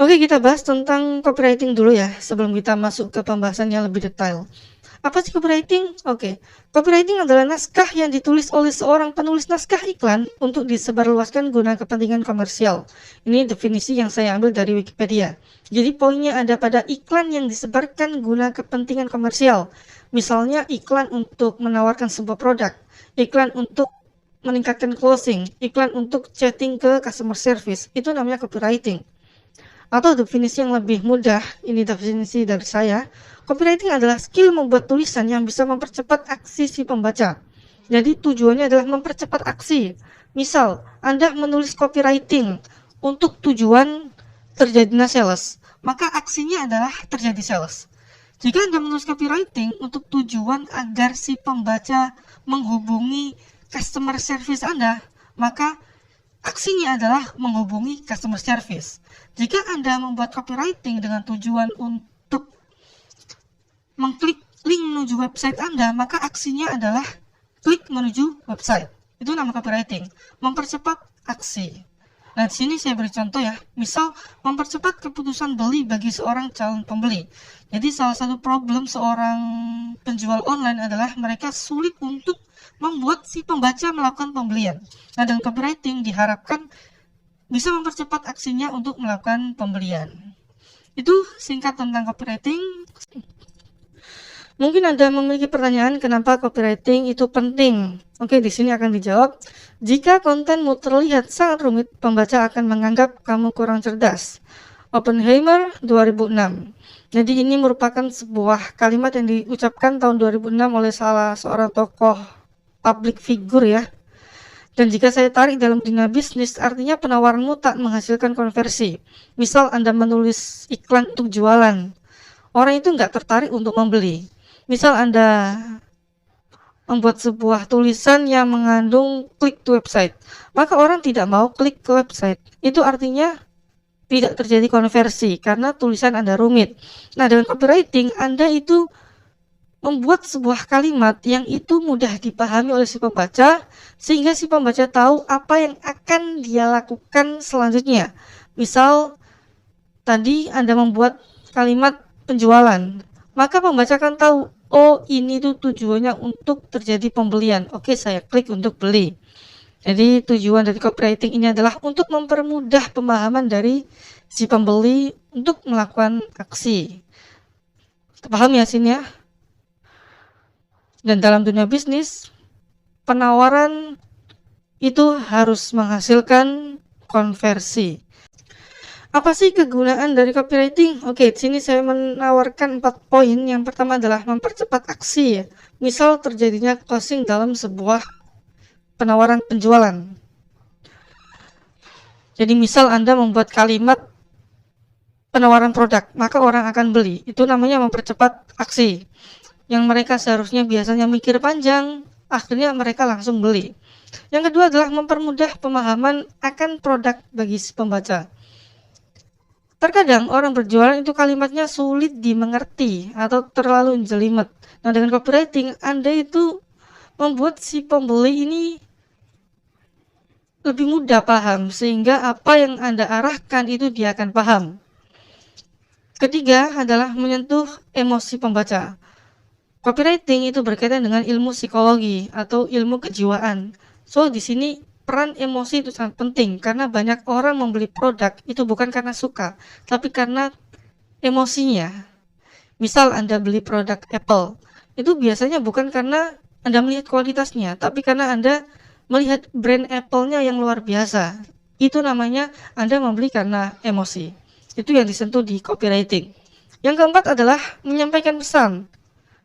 Oke, kita bahas tentang copywriting dulu ya, sebelum kita masuk ke pembahasan yang lebih detail. Apa sih copywriting? Oke, copywriting adalah naskah yang ditulis oleh seorang penulis naskah iklan untuk disebarluaskan guna kepentingan komersial. Ini definisi yang saya ambil dari Wikipedia. Jadi poinnya ada pada iklan yang disebarkan guna kepentingan komersial. Misalnya iklan untuk menawarkan sebuah produk, iklan untuk meningkatkan closing, iklan untuk chatting ke customer service. Itu namanya copywriting. Atau definisi yang lebih mudah, ini definisi dari saya, copywriting adalah skill membuat tulisan yang bisa mempercepat aksi si pembaca. Jadi tujuannya adalah mempercepat aksi. Misal, Anda menulis copywriting untuk tujuan terjadinya sales, maka aksinya adalah terjadi sales. Jika Anda menulis copywriting untuk tujuan agar si pembaca menghubungi customer service Anda, maka aksinya adalah menghubungi customer service. Jika Anda membuat copywriting dengan tujuan untuk mengklik link menuju website Anda, maka aksinya adalah klik menuju website. Itu nama copywriting, mempercepat aksi. Nah, di sini saya beri contoh ya. Misal, mempercepat keputusan beli bagi seorang calon pembeli. Jadi, salah satu problem seorang penjual online adalah mereka sulit untuk membuat si pembaca melakukan pembelian. Nah, dengan copywriting diharapkan bisa mempercepat aksinya untuk melakukan pembelian. Itu singkat tentang copywriting. Mungkin Anda memiliki pertanyaan kenapa copywriting itu penting. Oke, di sini akan dijawab. Jika kontenmu terlihat sangat rumit, pembaca akan menganggap kamu kurang cerdas. Oppenheimer 2006. Jadi ini merupakan sebuah kalimat yang diucapkan tahun 2006 oleh salah seorang tokoh public figure ya. Dan jika saya tarik dalam dunia bisnis, artinya penawaranmu tak menghasilkan konversi. Misal Anda menulis iklan untuk jualan, orang itu nggak tertarik untuk membeli. Misal Anda membuat sebuah tulisan yang mengandung klik to website, maka orang tidak mau klik ke website. Itu artinya tidak terjadi konversi karena tulisan Anda rumit. Nah, dengan copywriting Anda itu membuat sebuah kalimat yang itu mudah dipahami oleh si pembaca, sehingga si pembaca tahu apa yang akan dia lakukan selanjutnya. Misal tadi Anda membuat kalimat penjualan, maka pembaca akan tahu, oh ini tuh tujuannya untuk terjadi pembelian. Oke, saya klik untuk beli. Jadi tujuan dari copywriting ini adalah untuk mempermudah pemahaman dari si pembeli untuk melakukan aksi. Paham ya sini ya? Dan dalam dunia bisnis, penawaran itu harus menghasilkan konversi. Apa sih kegunaan dari copywriting? Oke, di sini saya menawarkan 4 poin. Yang pertama adalah mempercepat aksi. Misal terjadinya closing dalam sebuah penawaran penjualan. Jadi misal Anda membuat kalimat penawaran produk, maka orang akan beli. Itu namanya mempercepat aksi. Yang mereka seharusnya biasanya mikir panjang, akhirnya mereka langsung beli. Yang kedua adalah mempermudah pemahaman akan produk bagi si pembaca. Terkadang orang berjualan itu kalimatnya sulit dimengerti atau terlalu jelimet. Nah, dengan copywriting Anda itu membuat si pembeli ini lebih mudah paham, sehingga apa yang Anda arahkan itu dia akan paham. Ketiga adalah menyentuh emosi pembaca. Copywriting itu berkaitan dengan ilmu psikologi atau ilmu kejiwaan. So, di sini peran emosi itu sangat penting karena banyak orang membeli produk itu bukan karena suka, tapi karena emosinya. Misal Anda beli produk Apple, itu biasanya bukan karena Anda melihat kualitasnya, tapi karena Anda melihat brand Apple-nya yang luar biasa. Itu namanya Anda membeli karena emosi. Itu yang disentuh di copywriting. Yang keempat adalah menyampaikan pesan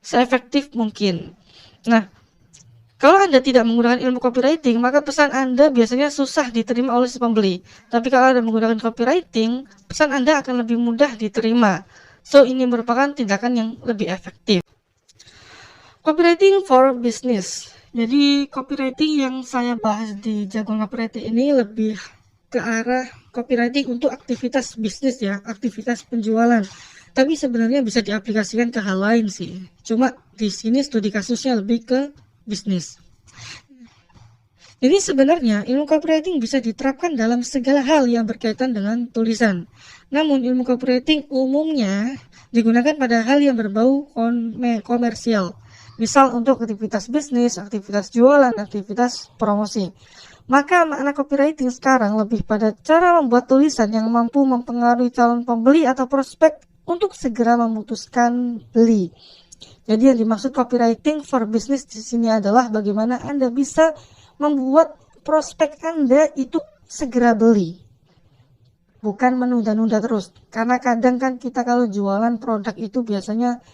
seefektif mungkin. Nah, kalau Anda tidak menggunakan ilmu copywriting, maka pesan Anda biasanya susah diterima oleh si pembeli. Tapi kalau Anda menggunakan copywriting, pesan Anda akan lebih mudah diterima. So, ini merupakan tindakan yang lebih efektif. Copywriting for business. Jadi, copywriting yang saya bahas di Jagoan Copywriting ini lebih ke arah copywriting untuk aktivitas bisnis ya, aktivitas penjualan. Tapi sebenarnya bisa diaplikasikan ke hal lain sih. Cuma di sini studi kasusnya lebih ke bisnis. Jadi sebenarnya ilmu copywriting bisa diterapkan dalam segala hal yang berkaitan dengan tulisan. Namun ilmu copywriting umumnya digunakan pada hal yang berbau komersial. Misal untuk aktivitas bisnis, aktivitas jualan, aktivitas promosi. Maka makna copywriting sekarang lebih pada cara membuat tulisan yang mampu mempengaruhi calon pembeli atau prospek untuk segera memutuskan beli. Jadi yang dimaksud copywriting for business di sini adalah bagaimana Anda bisa membuat prospek Anda itu segera beli. Bukan menunda-nunda terus. Karena kadang kan kita kalau jualan produk itu biasanya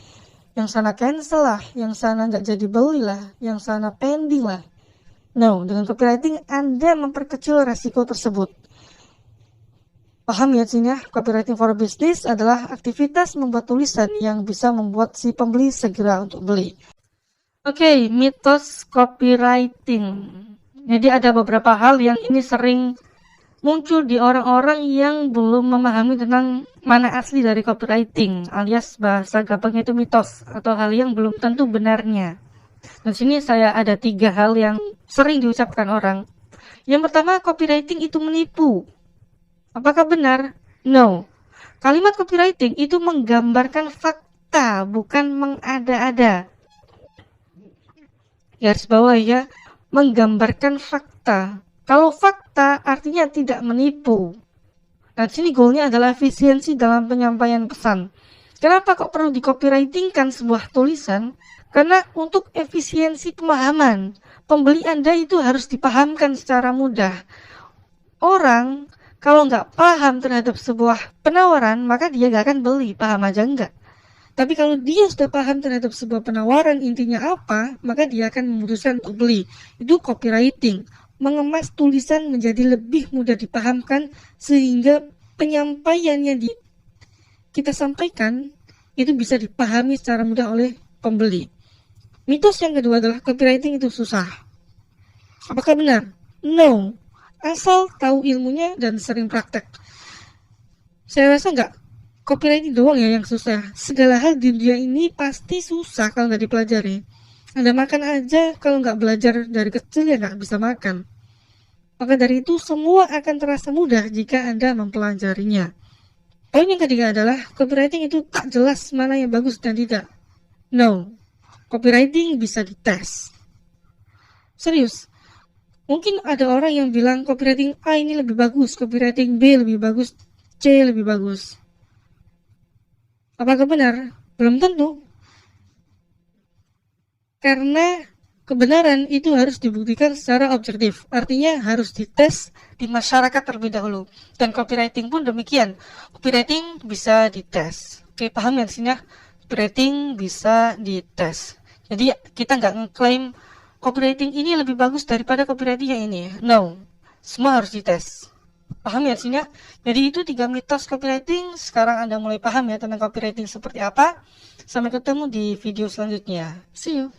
yang sana cancel lah, yang sana nggak jadi beli lah, yang sana pending lah. No, dengan copywriting Anda memperkecil resiko tersebut. Paham ya sini ya? Copywriting for business adalah aktivitas membuat tulisan yang bisa membuat si pembeli segera untuk beli. Oke, mitos copywriting. Jadi ada beberapa hal yang ini sering muncul di orang-orang yang belum memahami tentang mana asli dari copywriting, alias bahasa gampangnya itu mitos atau hal yang belum tentu benarnya. Dan sini saya ada 3 hal yang sering diucapkan orang. Yang pertama, copywriting itu menipu. Apakah benar? No. Kalimat copywriting itu menggambarkan fakta, bukan mengada-ada. Garis bawah ya, menggambarkan fakta. Kalau fakta artinya tidak menipu. Nah, sini goalnya adalah efisiensi dalam penyampaian pesan. Kenapa kok perlu di copywriting-kan sebuah tulisan? Karena untuk efisiensi pemahaman, pembeli Anda itu harus dipahamkan secara mudah. Orang kalau nggak paham terhadap sebuah penawaran, maka dia nggak akan beli, paham aja enggak. Tapi kalau dia sudah paham terhadap sebuah penawaran intinya apa, maka dia akan memutuskan untuk beli. Itu copywriting, mengemas tulisan menjadi lebih mudah dipahamkan sehingga penyampaian yang kita sampaikan itu bisa dipahami secara mudah oleh pembeli. Mitos yang kedua adalah copywriting itu susah. Apakah benar? No. Asal tahu ilmunya dan sering praktek. Saya rasa enggak. Copywriting doang ya yang susah. Segala hal di dunia ini pasti susah kalau nggak dipelajari. Anda makan aja kalau nggak belajar dari kecil ya nggak bisa makan. Maka dari itu semua akan terasa mudah jika Anda mempelajarinya. Poin yang ketiga adalah copywriting itu tak jelas mana yang bagus dan tidak. No. Copywriting bisa dites. Serius. Mungkin ada orang yang bilang copywriting A ini lebih bagus, copywriting B lebih bagus, C lebih bagus. Apakah benar? Belum tentu. Karena kebenaran itu harus dibuktikan secara objektif. Artinya harus dites di masyarakat terlebih dahulu. Dan copywriting pun demikian. Copywriting bisa dites. Oke, paham ya di sini ya? Copywriting bisa dites. Jadi kita nggak ngeklaim copywriting ini lebih bagus daripada copywriting yang ini. No, semua harus dites. Paham ya sini ya? Jadi itu 3 mitos copywriting. Sekarang Anda mulai paham ya tentang copywriting seperti apa. Sampai ketemu di video selanjutnya. See you.